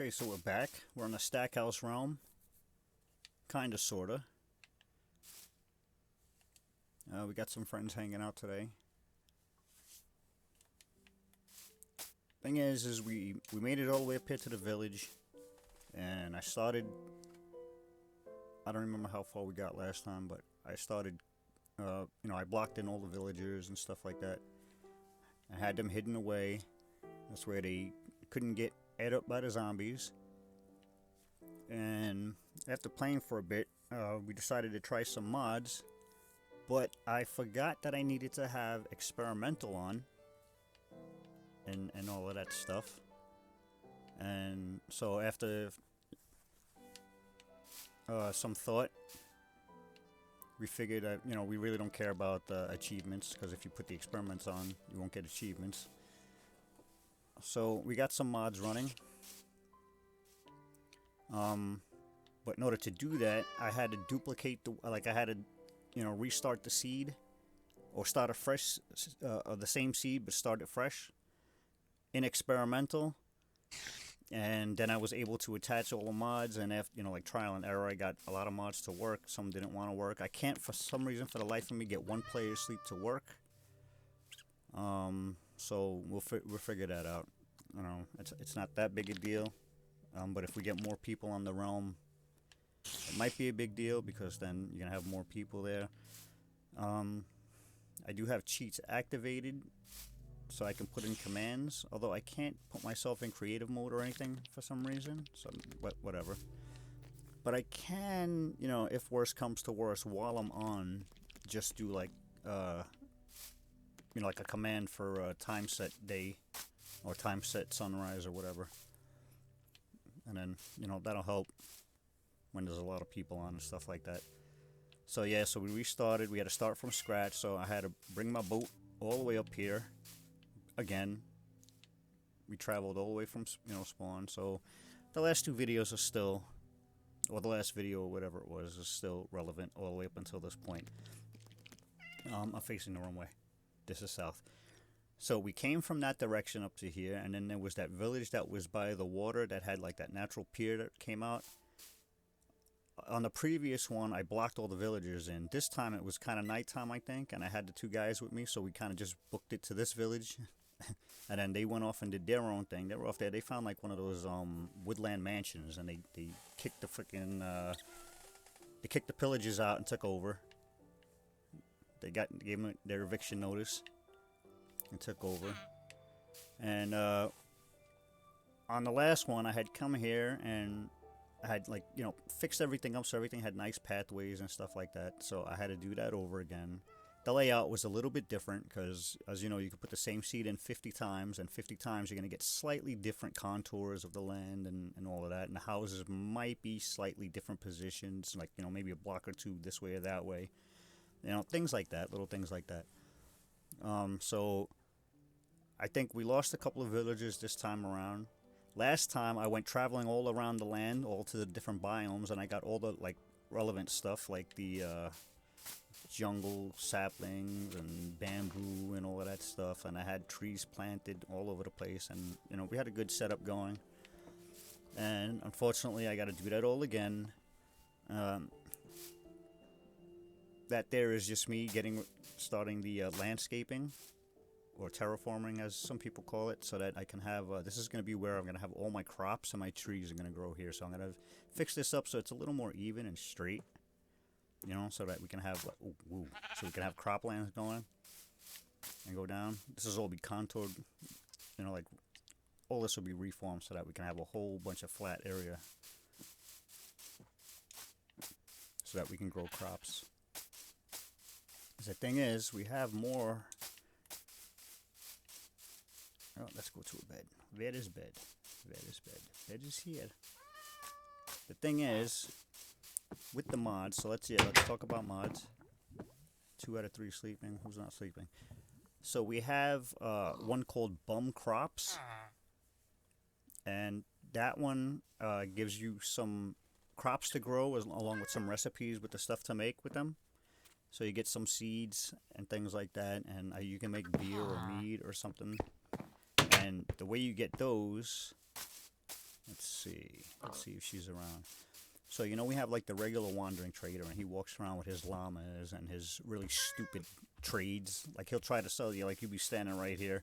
Okay, so we're back. We're in the Stak-Haus realm. Kinda, sorta. We got some friends hanging out today. Thing is we made it all the way up here to the village, and I started. I don't remember how far we got last time, but I started. I blocked in all the villagers and stuff like that. I had them hidden away. That's where they couldn't get ate up by the zombies. And after playing for a bit, we decided to try some mods. But I forgot that I needed to have experimental on. And all of that stuff. And so after some thought, we figured that we really don't care about achievements, because if you put the experiments on, you won't get achievements. So we got some mods running. But in order to do that, I had to duplicate I had to restart the seed, or start a fresh the same seed but start it fresh in experimental. And then I was able to attach all the mods, and after like trial and error, I got a lot of mods to work. Some didn't want to work. I can't, for some reason, for the life of me, get one player sleep to work. So we'll figure that out. It's not that big a deal. But if we get more people on the realm, it might be a big deal, because then you're gonna have more people there. I do have cheats activated, so I can put in commands, although I can't put myself in creative mode or anything for some reason, so whatever. But I can, if worse comes to worse, while I'm on, just do like a command for time set day, or time set sunrise, or whatever. And then, that'll help when there's a lot of people on and stuff like that. So yeah, so we restarted. We had to start from scratch, so I had to bring my boat all the way up here. Again, we traveled all the way from spawn. So the last two videos are still, or the last video or whatever it was, is still relevant all the way up until this point. I'm facing the wrong way. This is south. So we came from that direction up to here, and then there was that village that was by the water that had like that natural pier that came out. On the previous one, I blocked all the villagers in. This time it was kind of nighttime, I think, and I had the two guys with me, so we kind of just booked it to this village. And then they went off and did their own thing. They were off there. They found like one of those woodland mansions, and they kicked the freaking they kicked the pillagers out and took over. They gave them their eviction notice and took over. And on the last one, I had come here and I had fixed everything up, so everything had nice pathways and stuff like that. So I had to do that over again. The layout was a little bit different, because, as you know, you could put the same seed in 50 times, and 50 times you're going to get slightly different contours of the land and all of that. And the houses might be slightly different positions, like, maybe a block or two this way or that way. Things like that, little things like that. So I think we lost a couple of villagers this time around. Last time I went traveling all around the land, all to the different biomes, and I got all the relevant stuff, like the jungle saplings and bamboo and all of that stuff, and I had trees planted all over the place, and we had a good setup going. And unfortunately, I got to do that all again. That there is just me starting the landscaping, or terraforming, as some people call it, so that I can have, this is going to be where I'm going to have all my crops, and my trees are going to grow here. So I'm going to fix this up so it's a little more even and straight, so that we can have, so we can have croplands going and go down. This is all be contoured, all this will be reformed so that we can have a whole bunch of flat area, so that we can grow crops. The thing is, we have more. Oh, let's go to a bed. Where is bed? Where is bed? Bed is here. The thing is, with the mods, so let's talk about mods. 2 out of 3 sleeping. Who's not sleeping? So we have one called Bum Crops, and that one gives you some crops to grow, along with some recipes with the stuff to make with them. So you get some seeds and things like that, and you can make beer or mead or something. And the way you get those Let's see. Let's see if she's around. So, you know, we have like the regular wandering trader, and he walks around with his llamas and his really stupid trades. Like, he'll try to sell you, like, you'll be standing right here,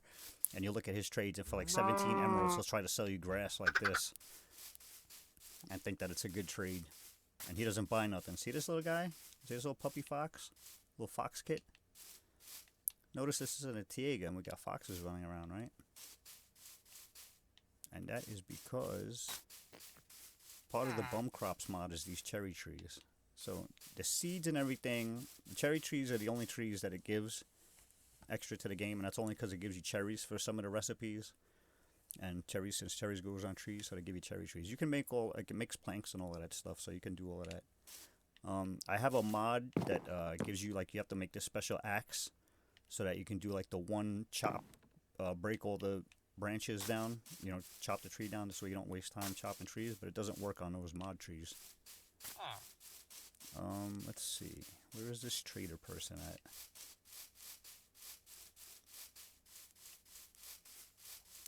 and you'll look at his trades, and for like 17 emeralds, he'll try to sell you grass like this and think that it's a good trade. And he doesn't buy nothing. See this little guy? See this little puppy fox? Little fox kit? Notice this is in a Tiega, and we got foxes running around, right? And that is because part of the bum crops mod is these cherry trees. So the seeds and everything, the cherry trees are the only trees that it gives extra to the game, and that's only because it gives you cherries for some of the recipes. And cherries, since cherries grows on trees, so they give you cherry trees. You can make all, like, it makes planks and all of that stuff, so you can do all of that. I have a mod that gives you, like, you have to make this special axe so that you can do, like, the one chop, break all the branches down, you know, chop the tree down so you don't waste time chopping trees, but it doesn't work on those mod trees. Let's see. Where is this trader person at?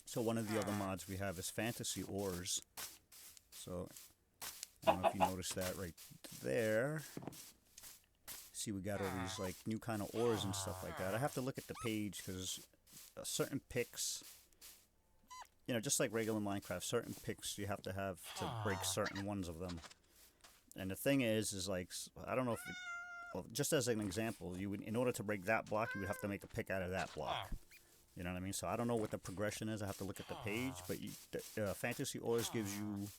So one of the other mods we have is fantasy ores. So I don't know if you noticed that right there. See, we got all these like new kind of ores and stuff like that. I have to look at the page because certain picks, you know, just like regular Minecraft, certain picks you have to break certain ones of them. And the thing is like, I don't know if, well, just as an example, you would, in order to break that block, you would have to make a pick out of that block. You know what I mean? So I don't know what the progression is. I have to look at the page. But Fantasy Ores gives you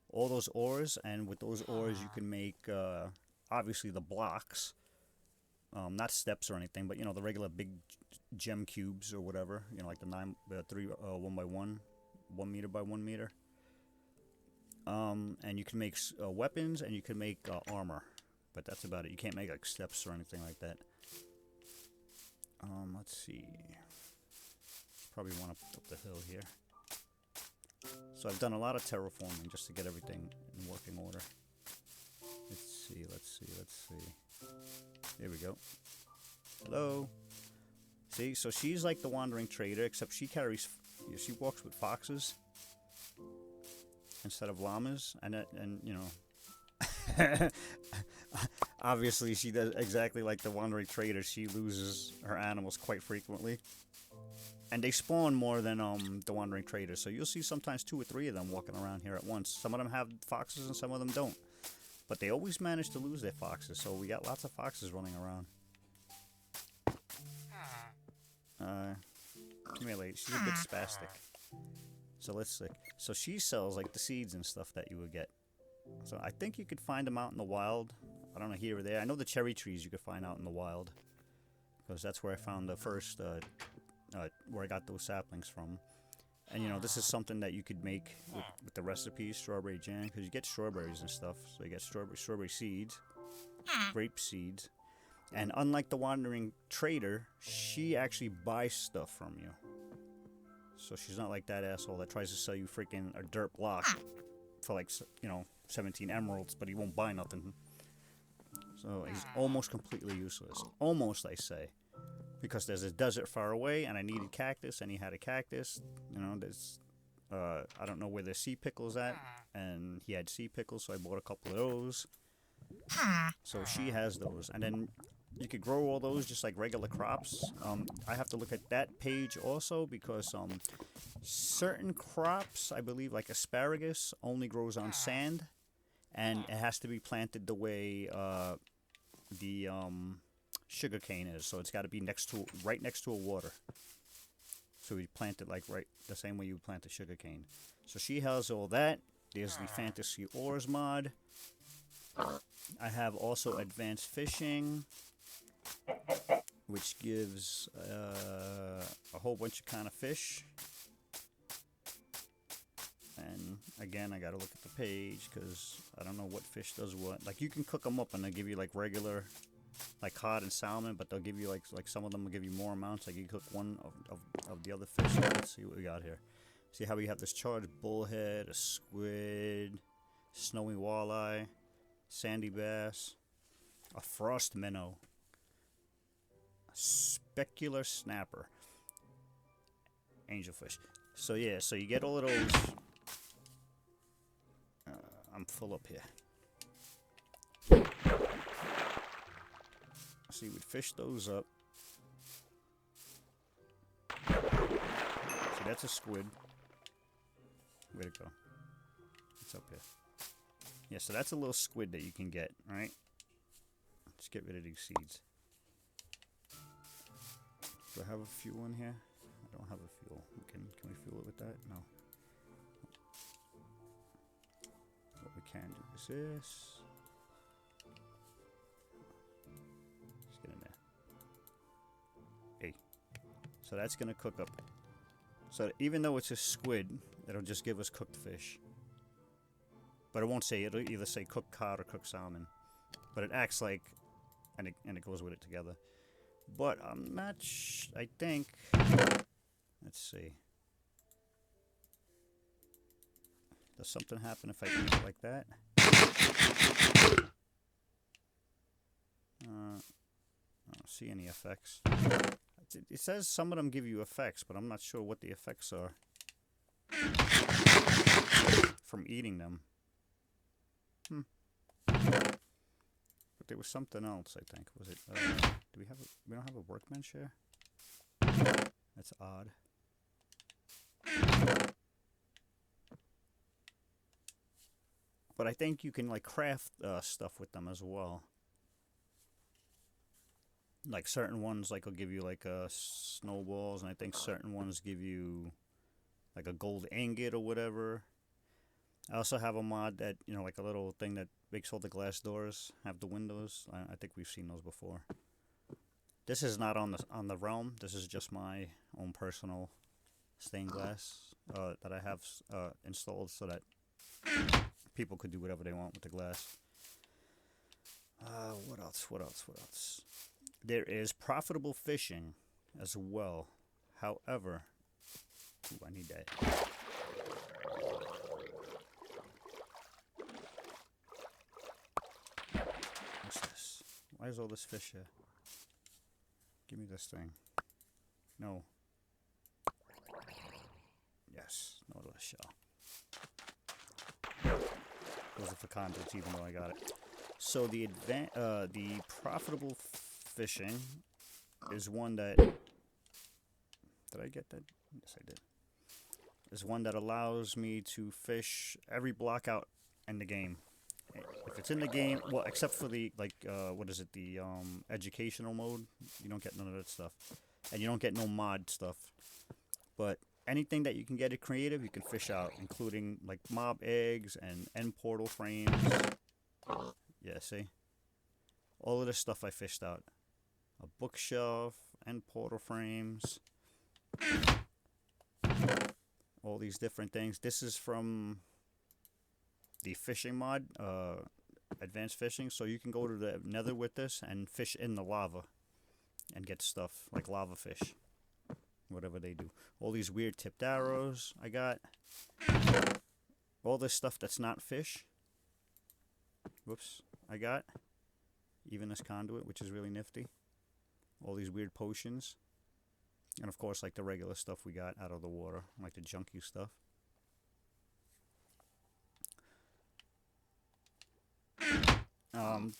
all those ores, and with those ores you can make, obviously, the blocks. Not steps or anything, but, you know, the regular big gem cubes or whatever. You know, like the 1 by 1, 1 meter by 1 meter. And you can make weapons, and you can make armor. But that's about it. You can't make, like, steps or anything like that. Let's see. Probably want to put up the hill here. So I've done a lot of terraforming just to get everything in working order. Let's see. Here we go. Hello. See, so she's like the wandering trader, except she walks with foxes instead of llamas, and you know, obviously she does exactly like the wandering trader. She loses her animals quite frequently. And they spawn more than the wandering traders, so you'll see sometimes 2 or 3 of them walking around here at once. Some of them have foxes and some of them don't, but they always manage to lose their foxes. So we got lots of foxes running around. Come here, lady. She's a bit spastic. So let's see. So she sells like the seeds and stuff that you would get. So I think you could find them out in the wild. I don't know, here or there. I know the cherry trees you could find out in the wild, because that's where I found the first. Where I got those saplings from. And you know, this is something that you could make with the recipes, strawberry jam, because you get strawberries and stuff. So you get strawberry seeds, grape seeds, and unlike the wandering trader, she actually buys stuff from you. So she's not like that asshole that tries to sell you freaking a dirt block for like, you know, 17 emeralds, but he won't buy nothing. So he's almost completely useless. Almost, I say. Because there's a desert far away, and I needed cactus, and he had a cactus. You know, there's, I don't know where the sea pickle's at, and he had sea pickles, so I bought a couple of those. So she has those, and then you could grow all those just like regular crops. I have to look at that page also, because certain crops, I believe, like asparagus, only grows on sand, and it has to be planted the way the sugarcane is, so it's got to be right next to a water. So we plant it like right the same way you plant a sugarcane. So she has all that. There's the fantasy ores mod. I have also advanced fishing, which gives a whole bunch of kind of fish. And again, I gotta look at the page because I don't know what fish does what. Like, you can cook them up and they give you like regular, like cod and salmon, but they'll give you like some of them will give you more amounts. Like, you cook one of the other fish. Let's see what we got here. See how we have this charged bullhead, a squid, snowy walleye, sandy bass, a frost minnow, a specular snapper, angelfish. So yeah, so you get all of those. I'm full up here. See, we'd fish those up. So that's a squid. Where'd it go? It's up here. Yeah, so that's a little squid that you can get, right? Let's get rid of these seeds. Do I have a fuel in here? I don't have a fuel. Can we fuel it with that? No. What we can do is this. Let's get in there. Hey. So that's gonna cook up. So even though it's a squid, it'll just give us cooked fish. But it won't say, it'll either say cooked cod or cooked salmon. But it acts like, and it goes with it together. But I'm not I think, let's see. Does something happen if I do it like that? I don't see any effects. It says some of them give you effects, but I'm not sure what the effects are from eating them. But there was something else, I think. Was it, do we have we don't have a workbench here? That's odd. But I think you can, like, craft stuff with them as well. Like, certain ones, like, will give you, like, snowballs, and I think certain ones give you, like, a gold ingot or whatever. I also have a mod that, you know, like a little thing that makes all the glass doors have the windows. I think we've seen those before. This is not on the realm. This is just my own personal stained glass that I have installed so that people could do whatever they want with the glass. What else? What else? What else? There is profitable fishing as well. However, ooh, I need that. What's this? Why is all this fish here? Give me this thing. No. Yes. No to the shell. Those are for convicts, even though I got it. So the profitable fishing is one that... Did I get that? Yes, I did. Is one that allows me to fish every block out in the game. If it's in the game, well, except for the, like, what is it, the educational mode, you don't get none of that stuff. And you don't get no mod stuff. But anything that you can get it creative, you can fish out, including, like, mob eggs and end portal frames. Yeah, see? All of this stuff I fished out. A bookshelf, end portal frames. All these different things. This is from the fishing mod, advanced fishing, so you can go to the nether with this and fish in the lava and get stuff like lava fish, whatever they do. All these weird tipped arrows I got, all this stuff that's not fish, whoops, I got, even this conduit, which is really nifty, all these weird potions, and of course like the regular stuff we got out of the water, like the junky stuff.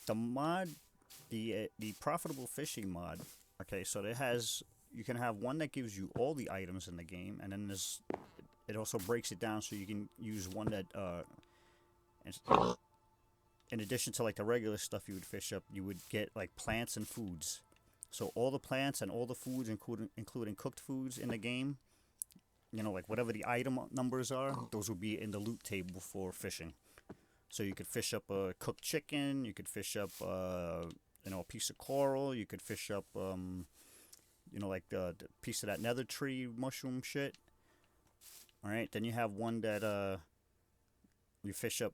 The mod, the profitable fishing mod. Okay, so it has, you can have one that gives you all the items in the game, and then there's, it also breaks it down so you can use one that, in addition to like the regular stuff you would fish up, you would get like plants and foods. So all the plants and all the foods, including cooked foods in the game, you know, like whatever the item numbers are, those will be in the loot table for fishing. So you could fish up a cooked chicken, you could fish up, you know, a piece of coral, you could fish up, you know, like the piece of that nether tree mushroom shit. Alright, then you have one that, you fish up,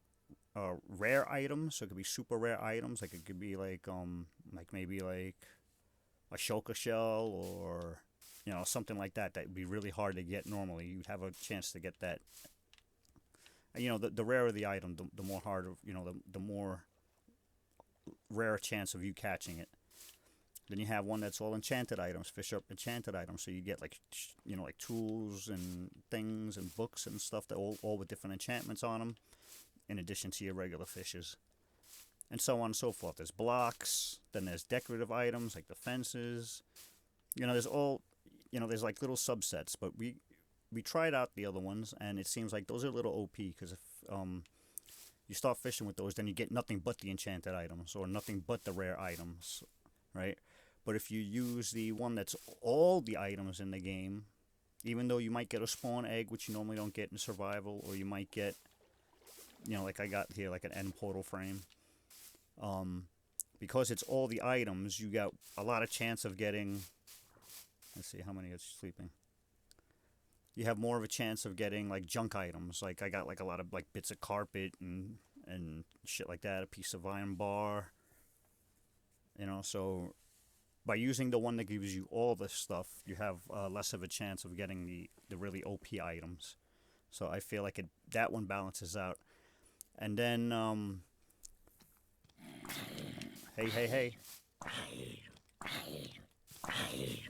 rare items, so it could be super rare items, like it could be like maybe like a shulker shell or, you know, something like that, that would be really hard to get normally. You'd have a chance to get that. You know, the rarer the item, the more harder, you know, the more rare chance of you catching it. Then you have one that's all enchanted items, fish up enchanted items, so you get like, you know, like tools and things and books and stuff that all with different enchantments on them. in addition to your regular fishes. And so on and so forth. There's blocks, then there's decorative items like the fences. There's all, there's like little subsets, but we tried out the other ones, and it seems like those are a little OP, because if you start fishing with those, then you get nothing but the enchanted items, or nothing but the rare items, right? But if you use the one that's all the items in the game, even though you might get a spawn egg, which you normally don't get in survival, or you might get, like I got here, like an end portal frame, because it's all the items, you got a lot of chance of getting, let's see, how many are sleeping? You have more of a chance of getting like junk items. Like I got like a lot of like bits of carpet and shit like that, a piece of iron bar. So by using the one that gives you all this stuff, you have less of a chance of getting the really OP items. So I feel like that one balances out. And then hey.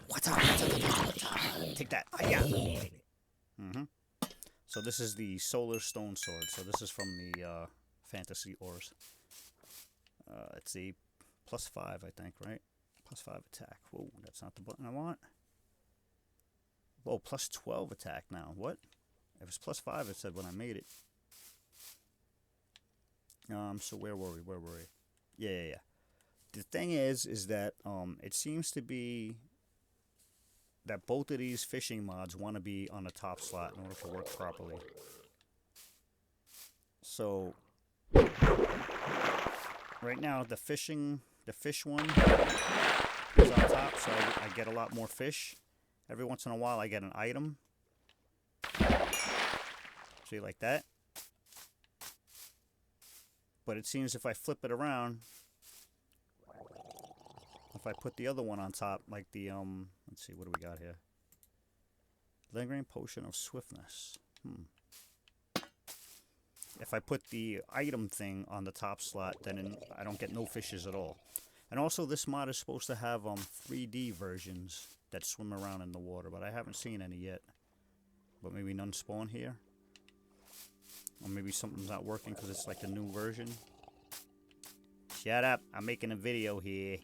What's up? Take that. Yeah. So this is the Solar Stone Sword. So this is from the Fantasy Ores. Let's see, +5, I think, right? +5 attack. Whoa, that's not the button I want. Whoa, +12 attack now. What? It was +5, it said when I made it. So where were we? Yeah. The thing is that it seems to be that both of these fishing mods want to be on the top slot in order to work properly. So right now the fish one is on top, so I get a lot more fish. Every once in a while I get an item. See, like that. But it seems if I flip it around, if I put the other one on top, like the, let's see, what do we got here? Lingering Potion of Swiftness. If I put the item thing on the top slot, then I don't get no fishes at all. And also, this mod is supposed to have 3D versions that swim around in the water, but I haven't seen any yet. But maybe none spawn here. Or maybe something's not working because it's like a new version. Shut up, I'm making a video here.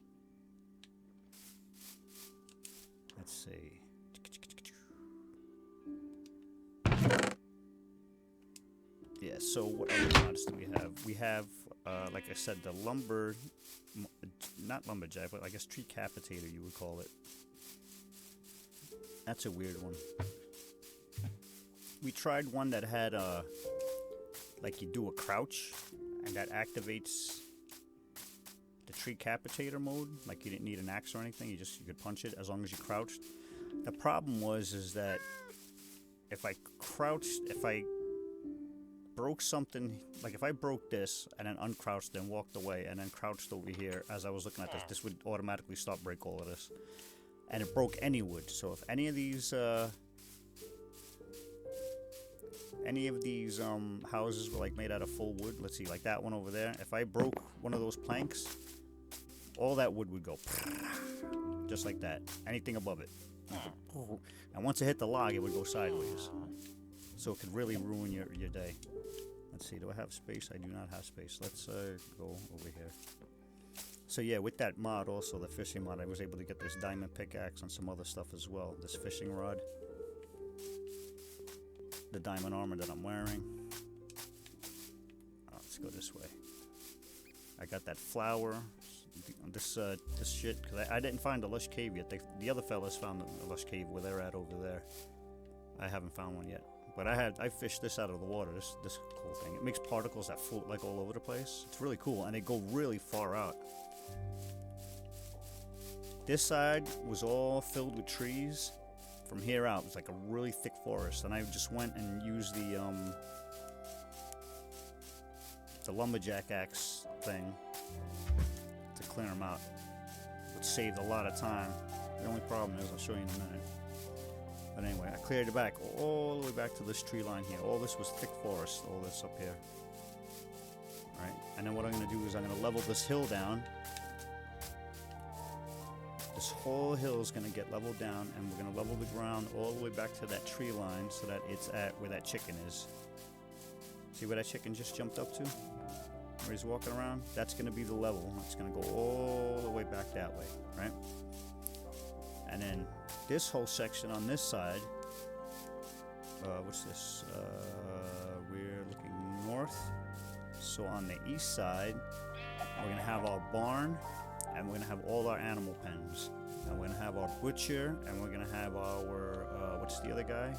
Let's see. Yeah, so what other mods do we have? We have, like I said, the not lumberjack, but I guess tree capitator you would call it. That's a weird one. We tried one that had, like you do a crouch, and that activates the tree capitator mode. Like you didn't need an axe or anything, you could punch it as long as you crouched. The problem is that if I broke something, like if I broke this and then uncrouched and walked away and then crouched over here as I was looking at this would automatically stop break all of this. And it broke any wood. So if any of these houses were like made out of full wood, let's see, like that one over there, if I broke one of those planks, all that wood would go just like that. Anything above it. And once it hit the log, it would go sideways. So it could really ruin your day. Let's see, do I have space? I do not have space. Let's go over here. So yeah, with that mod also, the fishing mod, I was able to get this diamond pickaxe and some other stuff as well. This fishing rod. The diamond armor that I'm wearing. Let's go this way. I got that flower. This shit, because I didn't find a lush cave yet. The other fellas found a lush cave where they're at over there. I haven't found one yet. But I fished this out of the water, this cool thing. It makes particles that float like all over the place. It's really cool, and they go really far out. This side was all filled with trees. From here out, it was like a really thick forest, and I just went and used the lumberjack axe thing to clear them out, which saved a lot of time. The only problem is, I'll show you in a minute. But anyway, I cleared it back all the way back to this tree line here. All this was thick forest, all this up here. Alright, and then what I'm going to do is I'm going to level this hill down. This whole hill is going to get leveled down, and we're going to level the ground all the way back to that tree line so that it's at where that chicken is. See where that chicken just jumped up to? Where he's walking around? That's going to be the level. It's going to go all the way back that way, right? And then this whole section on this side, what's this? We're looking north. So on the east side, we're going to have our barn, and we're going to have all our animal pens. And we're going to have our butcher, and we're going to have our, what's the other guy?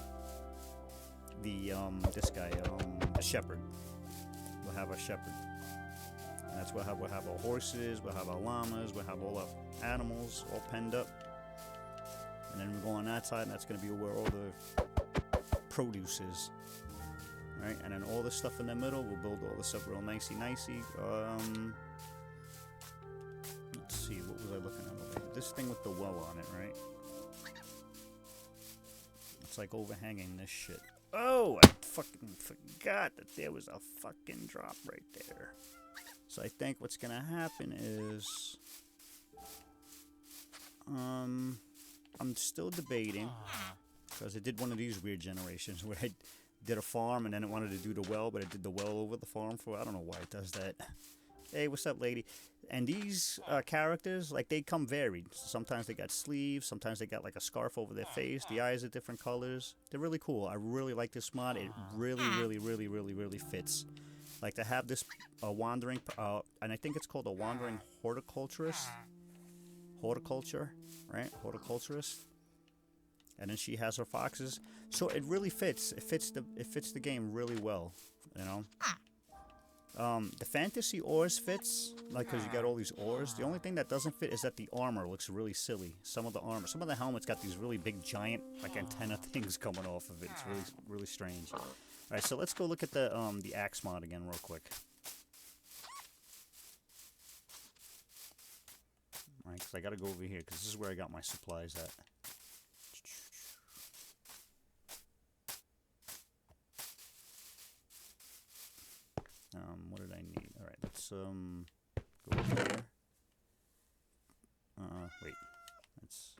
This guy, the shepherd. We'll have our shepherd. And that's what we'll have our horses, we'll have our llamas, we'll have all our animals all penned up. And then we go on that side, and that's going to be where all the produce is. Right? And then all the stuff in the middle, we'll build all this stuff real nicey. Let's see, what was I looking at over here? This thing with the well on it, right? It's like overhanging this shit. Oh, I fucking forgot that there was a fucking drop right there. So I think what's gonna happen is, I'm still debating, because I did one of these weird generations where I did a farm and then it wanted to do the well, but it did the well over the farm for, I don't know why it does that. Hey, what's up, lady? And these characters, like, they come varied. Sometimes they got sleeves, sometimes they got like a scarf over their face. The eyes are different colors. They're really cool. I really like this mod. It really fits. Like, to have this wandering, and I think it's called a wandering horticulturist. Horticulture, right? Horticulturist. And then she has her foxes. So it really fits. It fits the game really well, you know. The fantasy ores fits, like, because you got all these ores. The only thing that doesn't fit is that the armor looks really silly. Some of the helmets got these really big, giant, like, antenna things coming off of it. It's really strange. All right, so let's go look at the axe mod again real quick. All right, because I got to go over here, because this is where I got my supplies at. What did I need? All right, let's go over here. Wait, let's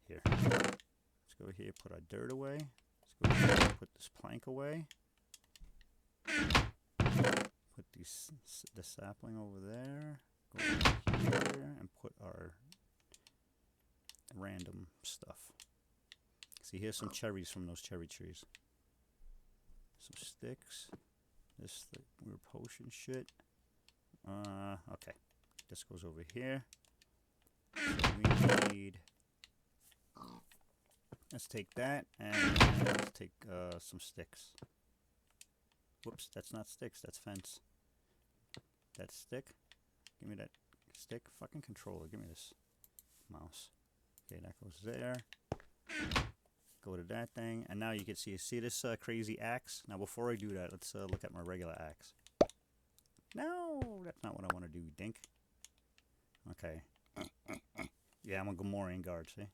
here. Let's go here. Put our dirt away. Let's go here, put this plank away. Put the sapling over there. Go over here and put our random stuff. See, here's some cherries from those cherry trees. Some sticks. This weird potion shit. Okay. This goes over here. So we need. Let's take that and let's take some sticks. Whoops, that's not sticks. That's fence. That stick. Give me that stick. Fucking controller. Give me this mouse. Okay, that goes there. Go to that thing, and now you can see this crazy axe. Now before I do that, let's look at my regular axe. No, that's not what I want to do, dink. Okay. Yeah, I'm a Gamorrean guard, see?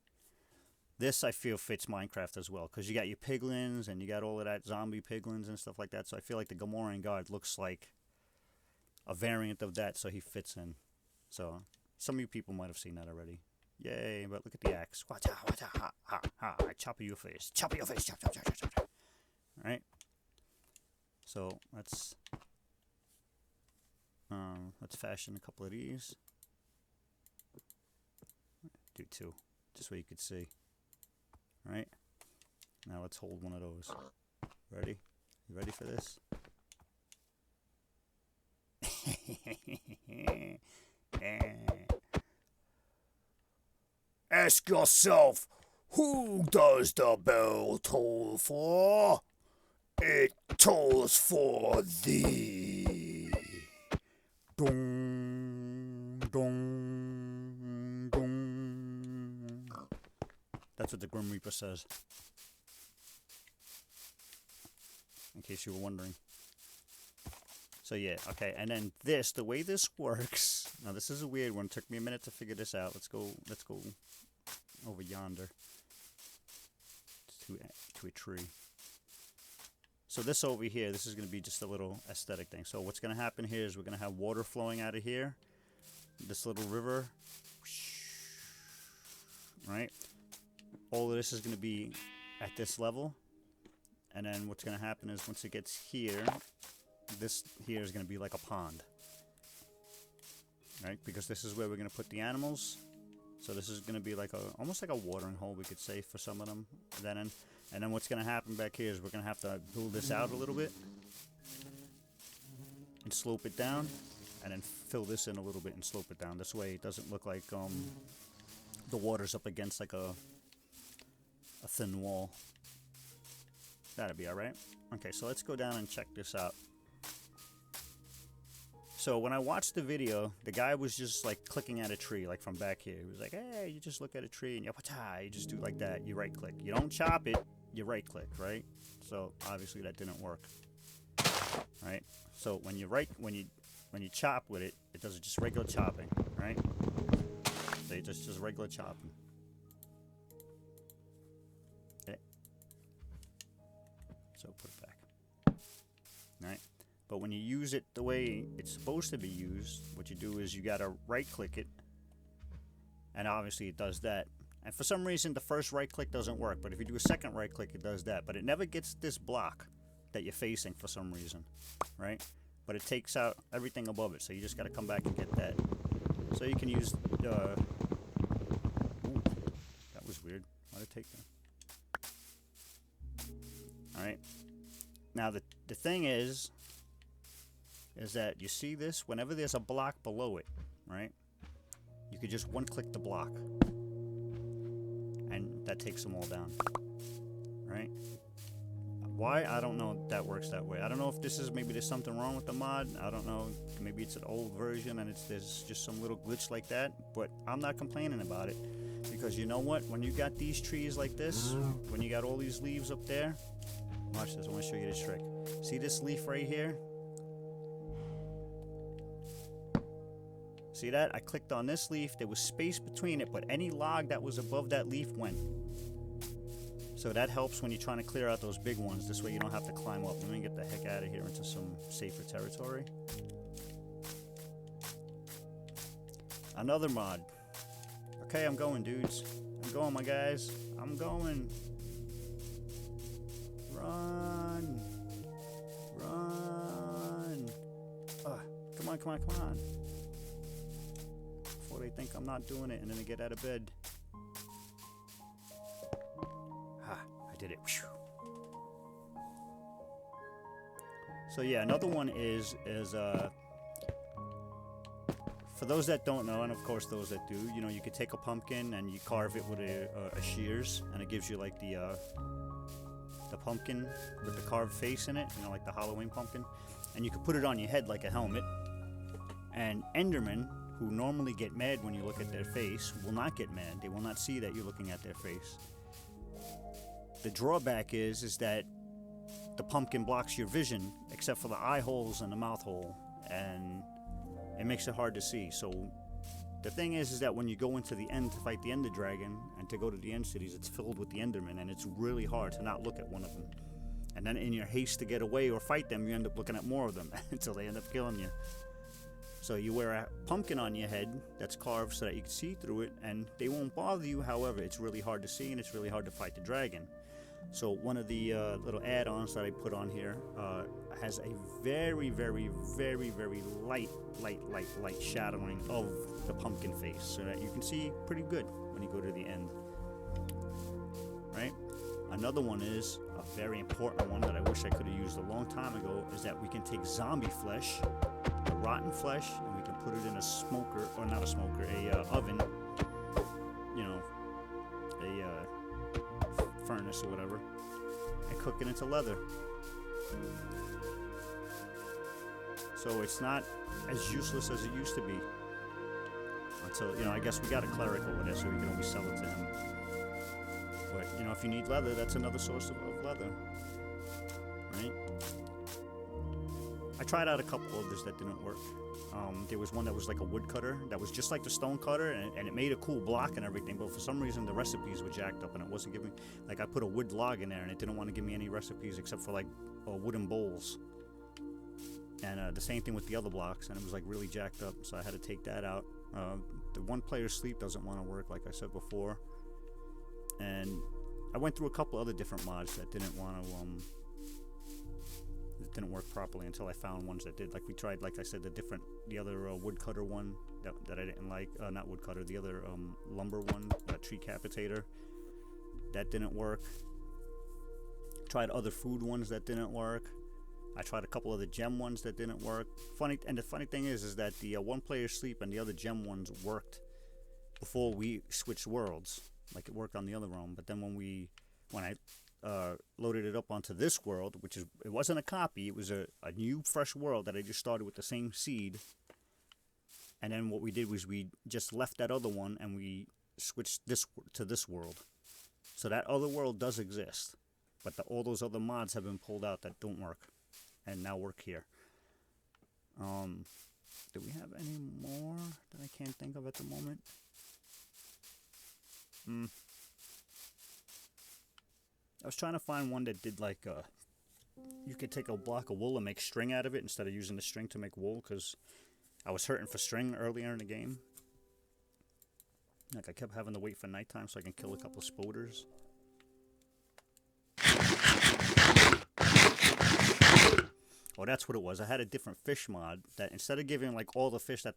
This, I feel, fits Minecraft as well, because you got your piglins, and you got all of that zombie piglins and stuff like that, so I feel like the Gamorrean guard looks like a variant of that, so he fits in. So, some of you people might have seen that already. Yay, but look at the axe. Watcha, ha, ha, ha. I chop your face. Chop your face. Chop. Alright. So, let's fashion a couple of these. Do two. Just so you could see. Alright. Now let's hold one of those. Ready? You ready for this? Ask yourself, who does the bell toll for? It tolls for thee. Dong, dong, dong. That's what the Grim Reaper says. In case you were wondering. So yeah, okay, and then this, the way this works, now this is a weird one, it took me a minute to figure this out. Let's go over yonder to a tree. So this over here, this is going to be just a little aesthetic thing. So what's going to happen here is we're going to have water flowing out of here, this little river, right? All of this is going to be at this level, And then what's going to happen is once it gets here, this here is going to be like a pond. Right? Because this is where we're going to put the animals. So this is going to be like almost like a watering hole, we could say, for some of them. And then what's going to happen back here is we're going to have to build this out a little bit. And slope it down. And then fill this in a little bit and slope it down. This way it doesn't look like the water's up against like a thin wall. That'll be alright. Okay, so let's go down and check this out. So when I watched the video, the guy was just like clicking at a tree, like from back here. He was like, hey, you just look at a tree and you just do like that. You right click. You don't chop it, you right click, right? So obviously that didn't work. Right? So when you chop with it, it does just regular chopping, right? So you just regular chopping. Okay. So put it back. Right? But when you use it the way it's supposed to be used, what you do is you gotta right click it, and obviously it does that. And for some reason the first right click doesn't work, but if you do a second right click it does that. But it never gets this block that you're facing for some reason, right? But it takes out everything above it, so you just gotta come back and get that. So you can use ooh, that was weird. Why'd it take that? Alright. Now the thing is that you see this, whenever there's a block below it, right? You could just one click the block. And that takes them all down. Right? Why? I don't know if that works that way. I don't know if this is, maybe there's something wrong with the mod. I don't know. Maybe it's an old version and there's just some little glitch like that. But I'm not complaining about it. Because you know what? When you got these trees like this, when you got all these leaves up there, watch this, I want to show you this trick. See this leaf right here? See that? I clicked on this leaf, there was space between it, but any log that was above that leaf went. So that helps when you're trying to clear out those big ones. This way you don't have to climb up. Let me get the heck out of here into some safer territory. Another mod. Okay, I'm going, dudes. I'm going, my guys. I'm going. Run. Run. Come on, come on, come on. Before they think I'm not doing it and then they get out of bed. Ha, I did it. Whew. So yeah, another one is for those that don't know, and of course those that do, you know, you could take a pumpkin and you carve it with a shears, and it gives you like the pumpkin with the carved face in it, you know, like the Halloween pumpkin, and you could put it on your head like a helmet. And Endermen, who normally get mad when you look at their face, will not get mad. They will not see that you're looking at their face. The drawback is that the pumpkin blocks your vision, except for the eye holes and the mouth hole, and it makes it hard to see. So the thing is that when you go into the end to fight the Ender Dragon, and to go to the end cities, it's filled with the Endermen, and it's really hard to not look at one of them. And then in your haste to get away or fight them, you end up looking at more of them until they end up killing you. So you wear a pumpkin on your head that's carved so that you can see through it, and they won't bother you. However, it's really hard to see, and it's really hard to fight the dragon. So one of the little add-ons that I put on here has a very, very, very, very light shadowing of the pumpkin face, so that you can see pretty good when you go to the end. Right? Another one is a very important one that I wish I could have used a long time ago, is that we can take zombie flesh, the rotten flesh, and we can put it in a smoker, or not a smoker, a oven, you know, a furnace or whatever, and cook it into leather. So it's not as useless as it used to be. Until, you know, I guess we got a cleric over there, so we can always sell it to him. But, you know, if you need leather, that's another source of leather. Right? I tried out a couple others that didn't work. There was one that was like a woodcutter that was just like the stone cutter, and it made a cool block and everything, but for some reason the recipes were jacked up and it wasn't giving, like I put a wood log in there and it didn't want to give me any recipes except for like wooden bowls. And the same thing with the other blocks, and it was like really jacked up, so I had to take that out. The one player's sleep doesn't want to work, like I said before. And I went through a couple other different mods that didn't want to didn't work properly until I found ones that did. Like we tried, like I said, the other woodcutter one that I didn't like. Not woodcutter, the other lumber one, tree capitator. That didn't work. Tried other food ones that didn't work. I tried a couple of the gem ones that didn't work. The funny thing is that the one player sleep and the other gem ones worked before we switched worlds. Like it worked on the other realm, but then when I loaded it up onto this world, it wasn't a copy, it was a new fresh world that I just started with the same seed. And then what we did was we just left that other one and we switched this to this world. So that other world does exist, but all those other mods have been pulled out that don't work and now work here. Do we have any more that I can't think of at the moment? I was trying to find one that did like you could take a block of wool and make string out of it instead of using the string to make wool, because I was hurting for string earlier in the game. Like I kept having to wait for nighttime so I can kill a couple of spoders. Oh, that's what it was. I had a different fish mod that instead of giving like all the fish that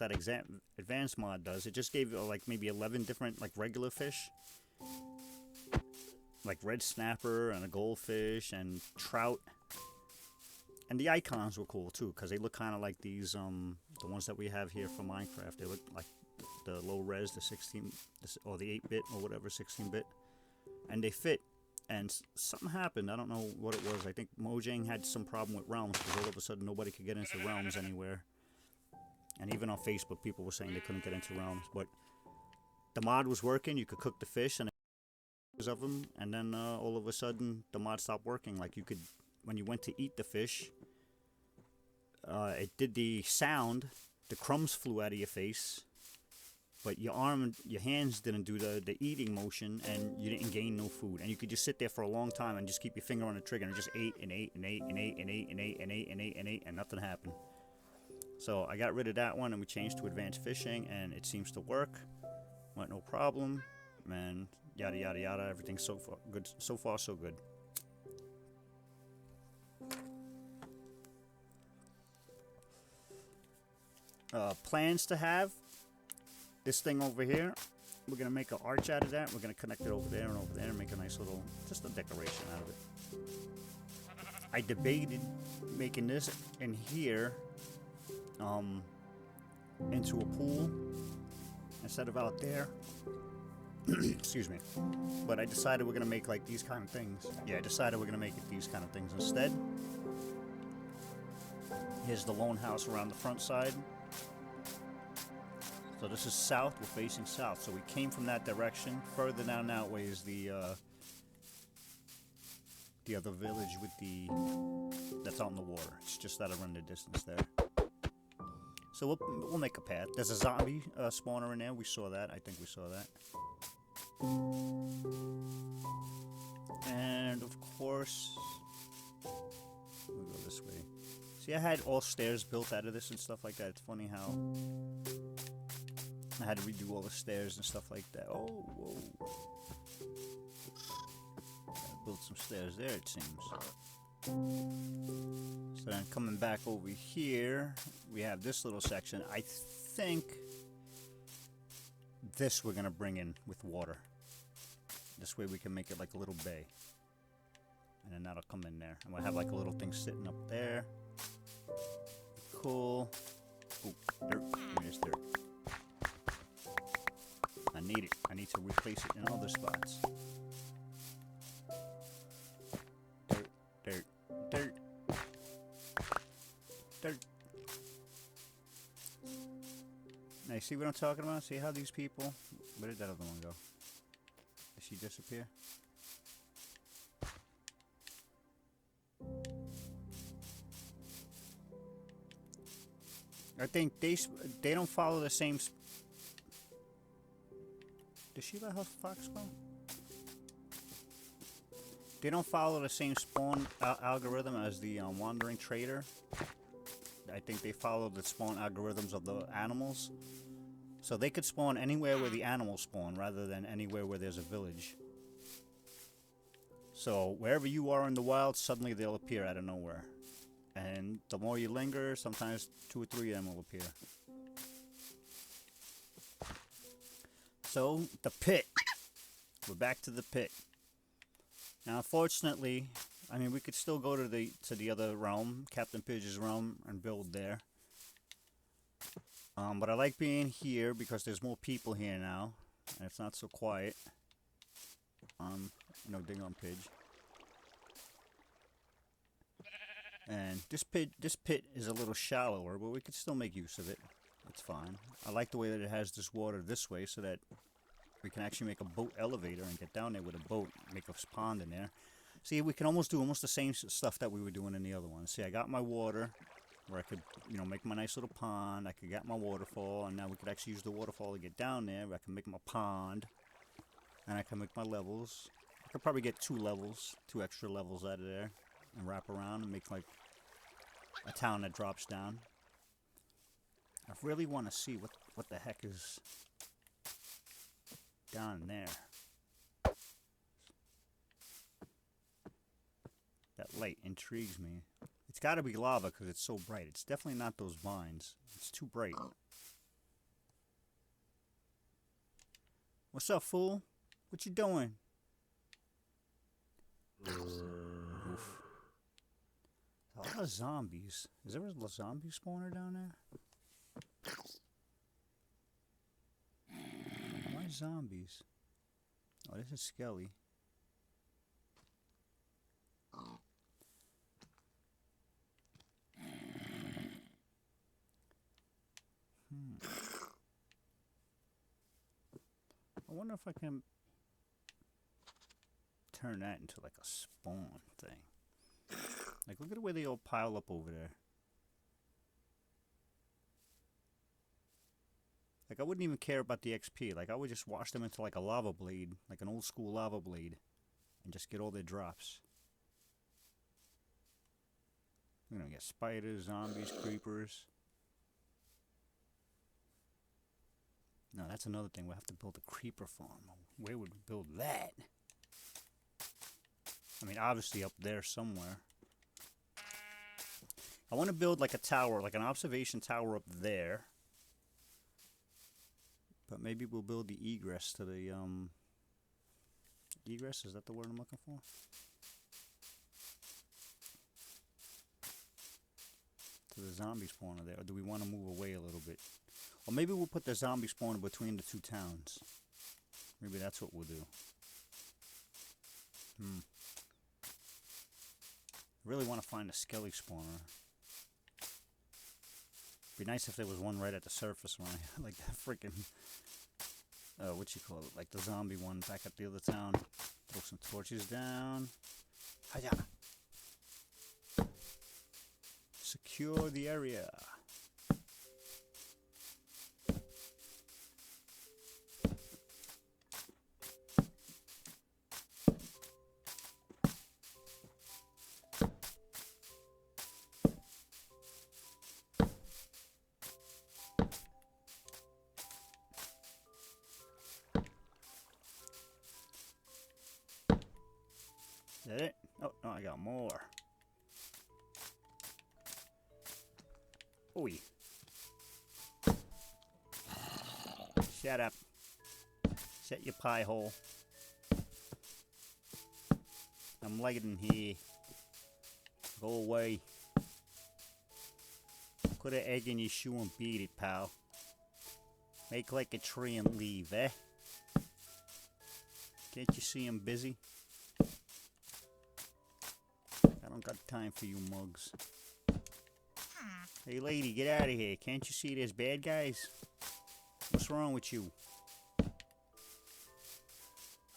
advanced mod does, it just gave like maybe 11 different like regular fish. Like red snapper and a goldfish and trout. And the icons were cool too, because they look kind of like these, the ones that we have here for Minecraft. They look like the low res, the 16, or the 8-bit or whatever, 16-bit. And they fit. And something happened. I don't know what it was. I think Mojang had some problem with realms, because all of a sudden nobody could get into realms anywhere. And even on Facebook, people were saying they couldn't get into realms. But the mod was working. You could cook the fish and of them, and then all of a sudden the mod stopped working. Like you could, when you went to eat the fish, it did the sound, the crumbs flew out of your face, but your hands didn't do the eating motion, and you didn't gain no food, and you could just sit there for a long time and just keep your finger on the trigger and it just ate and ate and ate and ate and ate and ate and ate and ate and ate and nothing happened. So I got rid of that one and we changed to advanced fishing, and it seems to work. Went no problem, and yada yada yada. Everything's so far good. So far so good. Plans to have this thing over here. We're gonna make an arch out of that. We're gonna connect it over there and make a nice little, just a decoration out of it. I debated making this in here into a pool instead of out there. Excuse me. But I decided we're gonna make like these kind of things. Yeah, I decided we're gonna make it these kind of things instead. Here's the lone house around the front side. So this is south, we're facing south. So we came from that direction. Further down that way is the other village with that's out in the water. It's just at a run the distance there. So we'll make a path. There's a zombie spawner in there. We saw that. I think we saw that. And of course, we'll go this way. See, I had all stairs built out of this and stuff like that. It's funny how I had to redo all the stairs and stuff like that. Oh, whoa. I built some stairs there, it seems. So then coming back over here, we have this little section. I think this we're going to bring in with water. This way we can make it like a little bay. And then that'll come in there. And we'll have like a little thing sitting up there. Cool. Oh, dirt. There's dirt. I need it. I need to replace it in other spots. Dirt, dirt, dirt. Dirt. Now you see what I'm talking about? See how these people... Where did that other one go? Did she disappear? I think they don't follow the same... Did she let her fox go? They don't follow the same spawn algorithm as the wandering trader. I think they follow the spawn algorithms of the animals. So they could spawn anywhere where the animals spawn rather than anywhere where there's a village. So wherever you are in the wild, suddenly they'll appear out of nowhere. And the more you linger, sometimes 2 or 3 of them will appear. So, the pit. We're back to the pit. Now, unfortunately, I mean, we could still go to the other realm, Captain Pidge's realm, and build there. But I like being here because there's more people here now, and it's not so quiet. You know, dig on Pidge. And this pit is a little shallower, but we could still make use of it. It's fine. I like the way that it has this water this way, so that we can actually make a boat elevator and get down there with a boat, make a pond in there. See, we can almost do the same stuff that we were doing in the other one. See, I got my water, where I could, you know, make my nice little pond. I could get my waterfall, and now we could actually use the waterfall to get down there. I can make my pond, and I can make my levels. I could probably get 2 extra levels out of there, and wrap around and make like a town that drops down. I really want to see what the heck is down there. That light intrigues me. It's got to be lava because it's so bright. It's definitely not those vines. It's too bright. What's up, fool? What you doing? Oof. A lot of zombies. Is there a zombie spawner down there? Why zombies? Oh, this is Skelly. I wonder if I can turn that into like a spawn thing. Like, look at the way they all pile up over there. Like, I wouldn't even care about the XP. Like, I would just wash them into like a lava blade, like an old school lava blade, and just get all their drops. We're gonna get spiders, zombies, creepers. No, that's another thing. We'll have to build a creeper farm. Where would we build that? I mean, obviously up there somewhere. I want to build like a tower, like an observation tower up there. But maybe we'll build the egress to the, egress? Is that the word I'm looking for? To the zombie spawner there. Or do we want to move away a little bit? Or maybe we'll put the zombie spawner between the 2 towns. Maybe that's what we'll do. I really want to find a skelly spawner. Be nice if there was one right at the surface one. Like that freaking, what you call it? Like the zombie one back at the other town. Throw some torches down. Hiya! Secure the area. Is that it? Oh, no, I got more. Oi. Shut up. Shut your pie hole. I'm lighting here. Go away. Put an egg in your shoe and beat it, pal. Make like a tree and leave, eh? Can't you see I'm busy? I don't got time for you mugs. Hey lady, get out of here. Can't you see there's bad guys? What's wrong with you?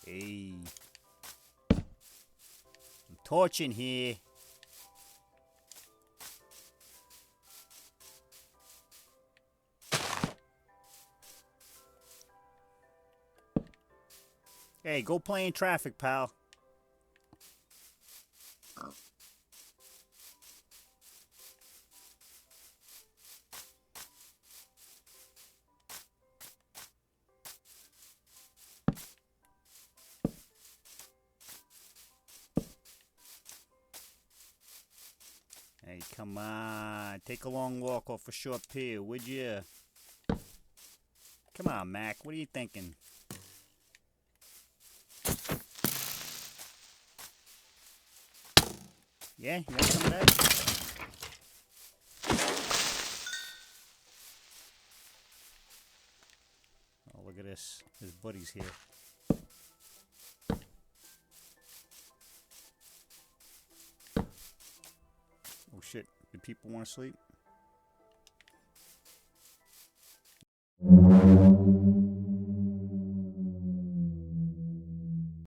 Hey. I'm torching here. Hey, go play in traffic, pal. Hey, come on. Take a long walk off a short pier, would ya? Come on, Mac. What are you thinking? Yeah, you want some of that? Oh, look at this. His buddy's here. Oh shit, do people want to sleep?